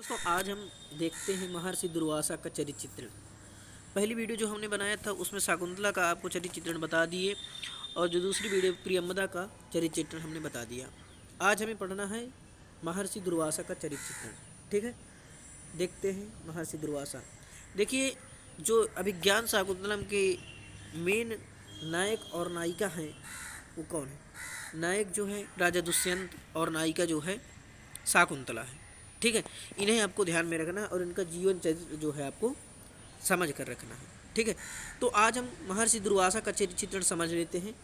दोस्तों आज हम देखते हैं महर्षि दुर्वासा का चरित्र चित्रण। पहली वीडियो जो हमने बनाया था उसमें शाकुंतला का आपको चरित्र चित्रण बता दिए और जो दूसरी वीडियो प्रियम्बदा का चरित्र चित्रण हमने बता दिया। आज हमें पढ़ना है महर्षि दुर्वासा का चरित्र चित्रण। ठीक है, देखते हैं महर्षि दुर्वासा। देखिए, जो अभिज्ञान शाकुंतलम के मेन नायक और नायिका हैं वो कौन है? नायक जो है राजा दुष्यंत और नायिका जो है शाकुंतला है। ठीक है, इन्हें आपको ध्यान में रखना है और इनका जीवन चरित्र जो है आपको समझ कर रखना है। ठीक है, तो आज हम महर्षि दुर्वासा का चरित्र चित्रण समझ लेते हैं।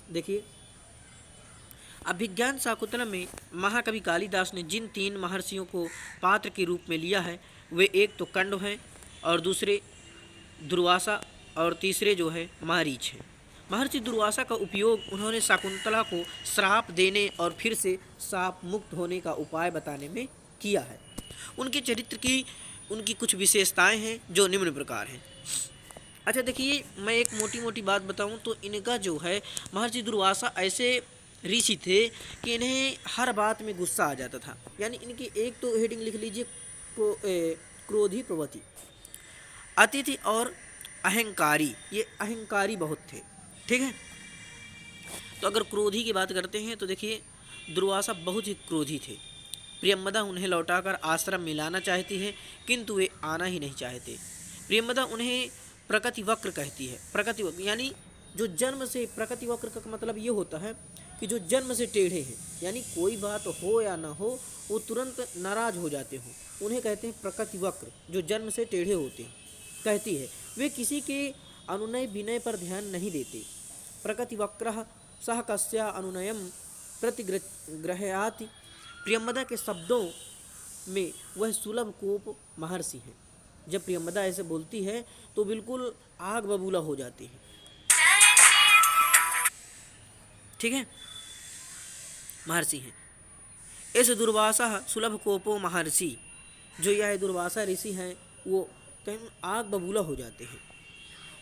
देखिए, अभिज्ञान शाकुंतलम में महाकवि कालिदास ने जिन 3 महर्षियों को पात्र के रूप में लिया है वे एक तो कंड हैं और दूसरे दुर्वासा और तीसरे जो है मारीच है। महर्षि दुर्वासा का उपयोग उन्होंने शाकुंतला को श्राप देने और फिर से शाप मुक्त होने का उपाय बताने में किया है। उनके चरित्र की उनकी कुछ विशेषताएं हैं जो निम्न प्रकार हैं। अच्छा देखिए, मैं एक मोटी मोटी बात बताऊं तो इनका जो है महर्षि दुर्वासा ऐसे ऋषि थे कि इन्हें हर बात में गुस्सा आ जाता था। यानी इनकी एक तो हेडिंग लिख लीजिए, क्रोधी प्रवृत्ति, अतिथि और अहंकारी। ये अहंकारी बहुत थे। ठीक है, तो अगर क्रोधी की बात करते हैं तो देखिए दुर्वासा बहुत ही क्रोधी थे। प्रियम्बदा उन्हें लौटाकर आश्रम में लाना चाहती है किंतु वे आना ही नहीं चाहते। प्रियम्बदा उन्हें प्रकृति वक्र कहती है। प्रकृति वक्र यानी जो जन्म से, प्रकृति वक्र का मतलब ये होता है कि जो जन्म से टेढ़े हैं, यानी कोई बात हो या ना हो वो तुरंत नाराज हो जाते हो, उन्हें कहते हैं प्रकृति वक्र, जो जन्म से टेढ़े होते हैं। कहती है वे किसी के अनुनय विनय पर ध्यान नहीं देते। प्रकृति वक्रः सह कस्या अनुनयम प्रतिग्रहयाति। प्रियम्बदा के शब्दों में वह सुलभ कोप महर्षि है। जब प्रियम्बदा ऐसे बोलती है तो बिल्कुल आग बबूला हो जाती है। ठीक है, महर्षि है। इस दुर्वासा सुलभ कोपो महर्षि, जो यह दुर्वासा ऋषि हैं वो कहीं आग बबूला हो जाते हैं।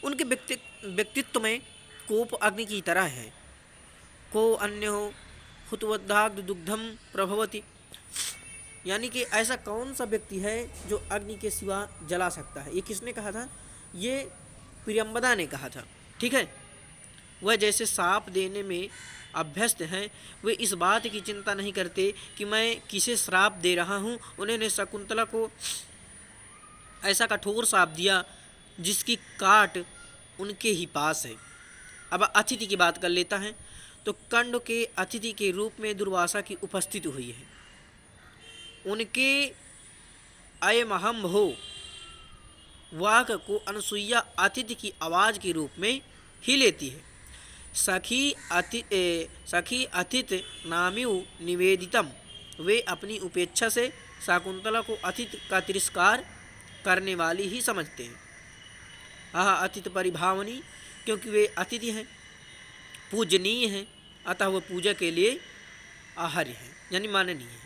उनके व्यक्तित्व में कोप अग्नि की तरह है। को अन्य हो हुतवद्धाग्ध दुग्धम प्रभवति, यानी कि ऐसा कौन सा व्यक्ति है जो अग्नि के सिवा जला सकता है? ये किसने कहा था? ये प्रियम्बदा ने कहा था। ठीक है, वह जैसे साप देने में अभ्यस्त हैं, वे इस बात की चिंता नहीं करते कि मैं किसे श्राप दे रहा हूँ। उन्होंने शकुंतला को ऐसा कठोर श्राप दिया जिसकी काट उनके ही पास है। अब अतिथि की बात कर लेता है तो कंड के अतिथि के रूप में दुर्वासा की उपस्थिति हुई है। उनके अयमहम हो वाक को अनसुईया अतिथि की आवाज़ के रूप में ही लेती है। सखी अतिथि नाम्यु निवेदितम, वे अपनी उपेक्षा से शाकुंतला को अतिथि का तिरस्कार करने वाली ही समझते हैं। अतिथि परिभावनी, क्योंकि वे अतिथि हैं, पूजनीय हैं, अतः वह पूजा के लिए आहार्य है, यानी माननीय है।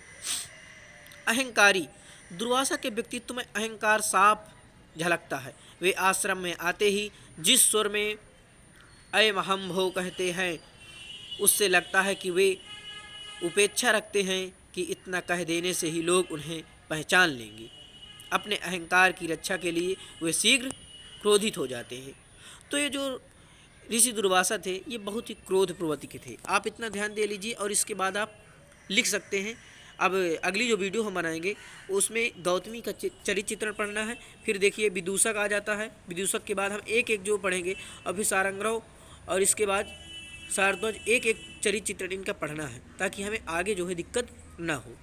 अहंकारी, दुर्वासा के व्यक्तित्व में अहंकार साफ झलकता है। वे आश्रम में आते ही जिस स्वर में अयमहम भो कहते हैं उससे लगता है कि वे उपेक्षा रखते हैं कि इतना कह देने से ही लोग उन्हें पहचान लेंगे। अपने अहंकार की रक्षा के लिए वे शीघ्र क्रोधित हो जाते हैं। तो ये जो ऋषि दुर्वासा थे ये बहुत ही क्रोध प्रवृत्ति के थे। आप इतना ध्यान दे लीजिए और इसके बाद आप लिख सकते हैं। अब अगली जो वीडियो हम बनाएंगे उसमें गौतमी का चरित्र चित्रण पढ़ना है। फिर देखिए विदूषक आ जाता है। विदूषक के बाद हम एक एक जो पढ़ेंगे, अभी सारंगरव और इसके बाद शारद्वाज, एक एक चरित्र चित्रण इनका पढ़ना है ताकि हमें आगे जो है दिक्कत ना हो।